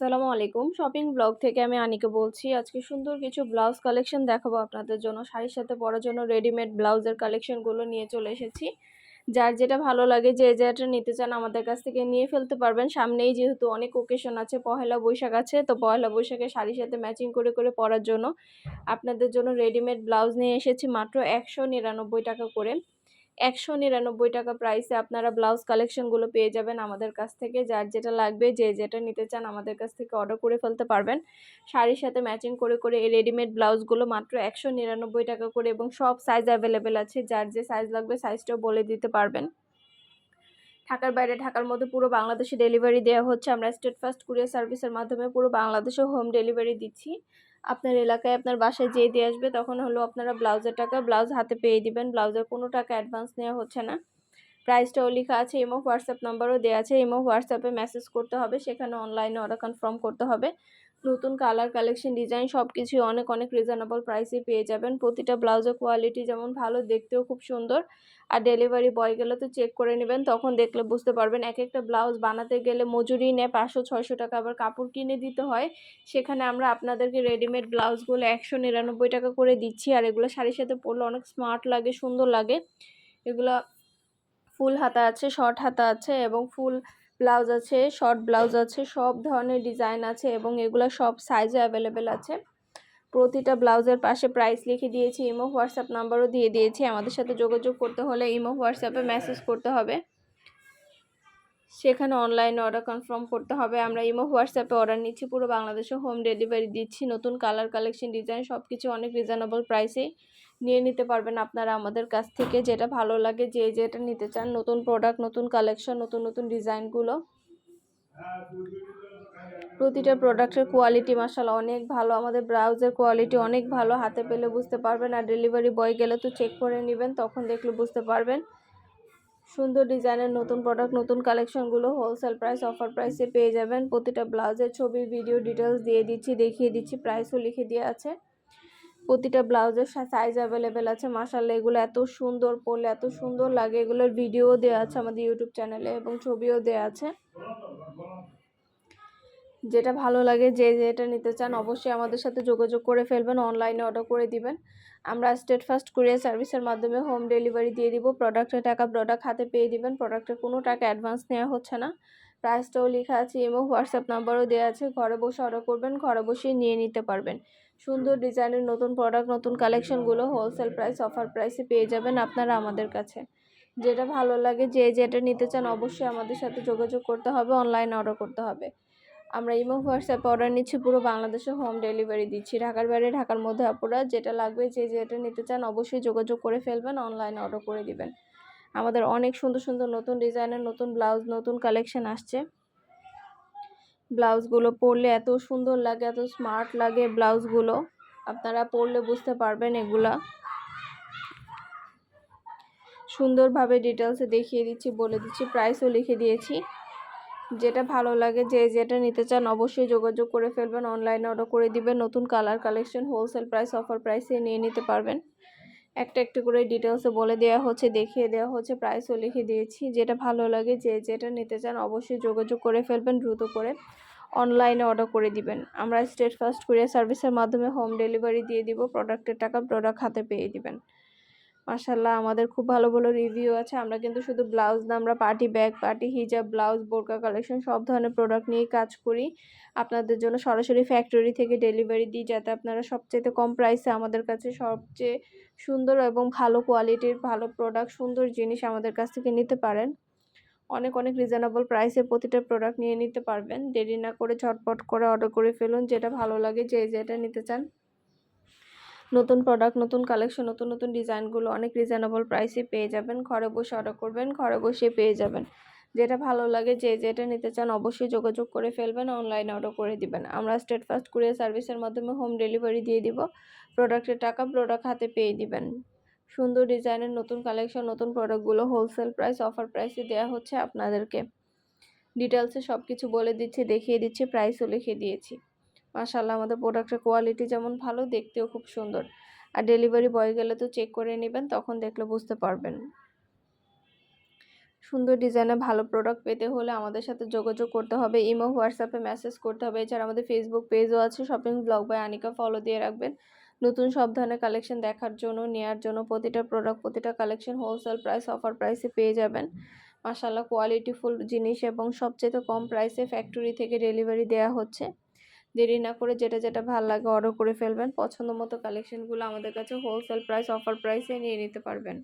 আসসালামু আলাইকুম। Shopping blog থেকে আমি আনিকা বলছি। আজকে সুন্দর কিছু ব্লাউজ কালেকশন দেখাবো আপনাদের জন্য। শাড়ির সাথে পরার জন্য রেডিমেড ব্লাউজের কালেকশনগুলো নিয়ে চলে এসেছি। যার যেটা ভালো লাগে যে যেটা নিতে চান আমাদের কাছ থেকে নিয়ে ফেলতে পারবেন। সামনেই যেহেতু অনেক ওকেশন আছে, পহেলা বৈশাখ আছে, তো পহেলা বৈশাখে শাড়ির সাথে ম্যাচিং করে পরার জন্য আপনাদের জন্য রেডিমেড ব্লাউজ নিয়ে এসেছি মাত্র ৳১৯৯ করে। ৳১৯৯ প্রাইসে আপনারা ব্লাউজ কালেকশনগুলো পেয়ে যাবেন আমাদের কাছ থেকে। যার যেটা লাগবে যে যেটা নিতে চান আমাদের কাছ থেকে অর্ডার করে ফেলতে পারবেন। শাড়ির সাথে ম্যাচিং করে এই রেডিমেড ব্লাউজগুলো মাত্র ৳১৯৯ করে এবং সব সাইজ অ্যাভেলেবেল আছে। যার যে সাইজ লাগবে সাইজটাও বলে দিতে পারবেন। ঢাকার বাইরে, ঢাকার মধ্যে পুরো বাংলাদেশে ডেলিভারি দেওয়া হচ্ছে। আমরা স্টেট ফার্স্ট কুরিয়ার সার্ভিসের মাধ্যমে পুরো বাংলাদেশে হোম ডেলিভারি দিচ্ছি। আপনার এলাকায় আপনার বাসায় যেয়ে দিয়ে আসবে, তখন হলো আপনারা ব্লাউজের টাকা ব্লাউজ হাতে পেয়ে দিবেন। ব্লাউজের কোনো টাকা অ্যাডভান্স নেওয়া হচ্ছে না। প্রাইসটাও লেখা আছে, ইমো হোয়াটসঅ্যাপ নাম্বারও দেওয়া আছে। ইমো হোয়াটসঅ্যাপে মেসেজ করতে হবে, সেখানে অনলাইনে অর্ডার কনফার্ম করতে হবে। নতুন কালার কালেকশন ডিজাইন সব কিছুই অনেক রিজনেবল প্রাইসে পেয়ে যাবেন। প্রতিটা ব্লাউজের কোয়ালিটি যেমন ভালো, দেখতেও খুব সুন্দর। আর ডেলিভারি বয় গেলে তো চেক করে নেবেন, তখন দেখলে বুঝতে পারবেন। এক একটা ব্লাউজ বানাতে গেলে মজুরি নেয় ৫০০-৬০০ টাকা, আবার কাপড় কিনে দিতে হয়। সেখানে আমরা আপনাদেরকে রেডিমেড ব্লাউজগুলো ৳১৯৯ করে দিচ্ছি। আর এগুলো শাড়ির সাথে পরলে অনেক স্মার্ট লাগে, সুন্দর লাগে। এগুলা ফুল হাতা আছে, শর্ট হাতা আছে এবং ফুল ব্লাউজ আছে, শর্ট ব্লাউজ আছে, সব ধরনের ডিজাইন আছে এবং এগুলো সব সাইজে অ্যাভেলেবেল আছে। প্রতিটা ব্লাউজের পাশে প্রাইস লিখে দিয়েছি, ইমো হোয়াটসঅ্যাপ নাম্বারও দিয়ে দিয়েছি। আমাদের সাথে যোগাযোগ করতে হলে ইমো হোয়াটসঅ্যাপে মেসেজ করতে হবে, সেখানে অনলাইনে অর্ডার কনফার্ম করতে হবে। আমরা ইমো হোয়াটসঅ্যাপে অর্ডার নিচ্ছি, পুরো বাংলাদেশে হোম ডেলিভারি দিচ্ছি। নতুন কালার কালেকশন ডিজাইন সব কিছু অনেক রিজনেবল প্রাইসে নিয়ে নিতে পারবেন আপনারা আমাদের কাছ থেকে। যেটা ভালো লাগে যে যেটা নিতে চান, নতুন প্রোডাক্ট, নতুন কালেকশন, নতুন ডিজাইনগুলো। প্রতিটা প্রোডাক্টের কোয়ালিটি মাশাআল্লাহ অনেক ভালো। আমাদের ব্লাউজের কোয়ালিটি অনেক ভালো, হাতে পেলে বুঝতে পারবেন। আর ডেলিভারি বয় গেলে তো চেক করে নেবেন, তখন দেখলে বুঝতে পারবেন। সুন্দর ডিজাইনের নতুন প্রোডাক্ট, নতুন কালেকশনগুলো হোলসেল প্রাইস, অফার প্রাইসে পেয়ে যাবেন। প্রতিটা ব্লাউজের ছবি, ভিডিও ডিটেলস দিয়ে দিচ্ছি, দেখিয়ে দিচ্ছি, প্রাইসও লিখে দেওয়া আছে। প্রতিটা ব্লাউজের সাইজ অ্যাভেলেবেল আছে। মাশাআল্লাহ এগুলো এত সুন্দর, পরলে এত সুন্দর লাগে। এগুলোর ভিডিও দেওয়া আছে আমাদের ইউটিউব চ্যানেলে এবং ছবিও দেওয়া আছে। যেটা ভালো লাগে যে যেটা নিতে চান অবশ্যই আমাদের সাথে যোগাযোগ করে ফেলবেন, অনলাইনে অর্ডার করে দিবেন। আমরা স্টেট ফার্স্ট কুরিয়ার সার্ভিসের মাধ্যমে হোম ডেলিভারি দিয়ে দিব। প্রোডাক্টের টাকা প্রোডাক্ট হাতে পেয়ে দিবেন। প্রোডাক্টের কোনো টাকা অ্যাডভান্স নেওয়া হচ্ছে না। প্রাইসটাও লেখা আছে, ইমো হোয়াটসঅ্যাপ নাম্বারও দেওয়া আছে। ঘরে বসে অর্ডার করবেন, ঘরে বসেই নিয়ে নিতে পারবেন। সুন্দর ডিজাইনের নতুন প্রোডাক্ট, নতুন কালেকশনগুলো হোলসেল প্রাইস, অফার প্রাইসে পেয়ে যাবেন আপনারা আমাদের কাছে। যেটা ভালো লাগে যে যেটা নিতে চান অবশ্যই আমাদের সাথে যোগাযোগ করতে হবে, অনলাইনে অর্ডার করতে হবে। আমরা ইমো হোয়াটসঅ্যাপে অর্ডার নিচ্ছি, পুরো বাংলাদেশে হোম ডেলিভারি দিচ্ছি। ঢাকার বাইরে, ঢাকার মধ্যে আপুরা যেটা লাগবে যে যেটা নিতে চান অবশ্যই যোগাযোগ করে ফেলবেন, অনলাইনে অর্ডার করে দিবেন। আমাদের অনেক সুন্দর নতুন ডিজাইনের নতুন ব্লাউজ, নতুন কালেকশন আসছে। ব্লাউজগুলো পরলে এত সুন্দর লাগে, এত স্মার্ট লাগে ব্লাউজগুলো, আপনারা পরলে বুঝতে পারবেন। এগুলা সুন্দরভাবে ডিটেলসে দেখিয়ে দিচ্ছি, বলে দিচ্ছি, প্রাইসও লিখে দিয়েছি। যেটা ভালো লাগে যে যেটা নিতে চান অবশ্যই যোগাযোগ করে ফেলবেন, অনলাইনে অর্ডার করে দিবেন। নতুন colour collection wholesale price, offer প্রাইসে নিয়ে নিতে পারবেন। একটা একটা করে ডিটেলসে বলে দেওয়া হচ্ছে, দেখিয়ে দেওয়া হচ্ছে, প্রাইসও লিখে দিয়েছি। যেটা ভালো লাগে যে যেটা নিতে চান অবশ্যই যোগাযোগ করে ফেলবেন, দ্রুত করে অনলাইনে অর্ডার করে দিবেন। আমরা স্টেট ফার্স্ট কুরিয়ার সার্ভিসের মাধ্যমে হোম ডেলিভারি দিয়ে দিব। প্রোডাক্টের টাকা প্রোডাক্ট হাতে পেয়ে দিবেন। মাশাআল্লাহ আমাদের খুব ভালো রিভিউ আছে। আমরা কিন্তু শুধু ব্লাউজ না, আমরা পার্টি ব্যাগ, পার্টি হিজাব, ব্লাউজ, বোরকা কালেকশন সব ধরনের প্রোডাক্ট নিয়ে কাজ করি। আপনাদের জন্য সরাসরি ফ্যাক্টরি থেকে ডেলিভারি দিই, যাতে আপনারা সবচেয়ে কম প্রাইসে আমাদের কাছে সবচেয়ে সুন্দর এবং ভালো কোয়ালিটির ভালো প্রোডাক্ট, সুন্দর জিনিস আমাদের কাছ থেকে নিতে পারেন। অনেক রিজনেবল প্রাইসে প্রতিটা প্রোডাক্ট নিয়ে নিতে পারবেন। দেরি না করে ঝটপট করে অর্ডার করে ফেলুন। যেটা ভালো লাগে যে যেটা নিতে চান, নতুন প্রোডাক্ট, নতুন কালেকশন, নতুন ডিজাইনগুলো অনেক রিজনেবল প্রাইসে পেয়ে যাবেন। ঘরে বসে অর্ডার করবেন, ঘরে বসে পেয়ে যাবেন। যেটা ভালো লাগে যে যেটা নিতে চান অবশ্যই যোগাযোগ করে ফেলবেন, অনলাইনে অর্ডার করে দিবেন। আমরা স্টেট ফার্স্ট কুরিয়ার সার্ভিসের মাধ্যমে হোম ডেলিভারি দিয়ে দিব। প্রোডাক্টের টাকা প্রোডাক্ট হাতে পেয়ে দিবেন। সুন্দর ডিজাইনের নতুন কালেকশন, নতুন প্রোডাক্টগুলো হোলসেল প্রাইস, অফার প্রাইসে দেওয়া হচ্ছে আপনাদেরকে। ডিটেলসে সব কিছু বলে দিচ্ছি, দেখিয়ে দিচ্ছি, প্রাইসও লিখে দিয়েছি। মাশাআল্লাহ আমাদের প্রোডাক্টের কোয়ালিটি যেমন ভালো, দেখতেও খুব সুন্দর। আর ডেলিভারি বয় গেলে তো চেক করে নেবেন, তখন দেখলে বুঝতে পারবেন। সুন্দর ডিজাইনের ভালো প্রোডাক্ট পেতে হলে আমাদের সাথে যোগাযোগ করতে হবে। ইমো, হোয়াটসঅ্যাপে মেসেজ করতে হবে। এছাড়া আমাদের ফেসবুক পেজও আছে, shopping blog by Anika, follow দিয়ে রাখবেন। নতুন সব ধরনের কালেকশন দেখার জন্য, নেয়ার জন্য প্রতিটা প্রোডাক্ট, প্রতিটা কালেকশন হোলসেল প্রাইস, অফার প্রাইসে পেয়ে যাবেন। মাশাআল্লাহ কোয়ালিটিফুল জিনিস এবং সবচেয়ে কম প্রাইসে ফ্যাক্টরি থেকে ডেলিভারি দেওয়া হচ্ছে। দেরি না করে যেটা যেটা ভালো লাগে অর্ডার করে ফেলবেন। পছন্দ মতো কালেকশনগুলো আমাদের কাছে হোলসেল প্রাইস, অফার প্রাইসে নিয়ে নিতে পারবেন।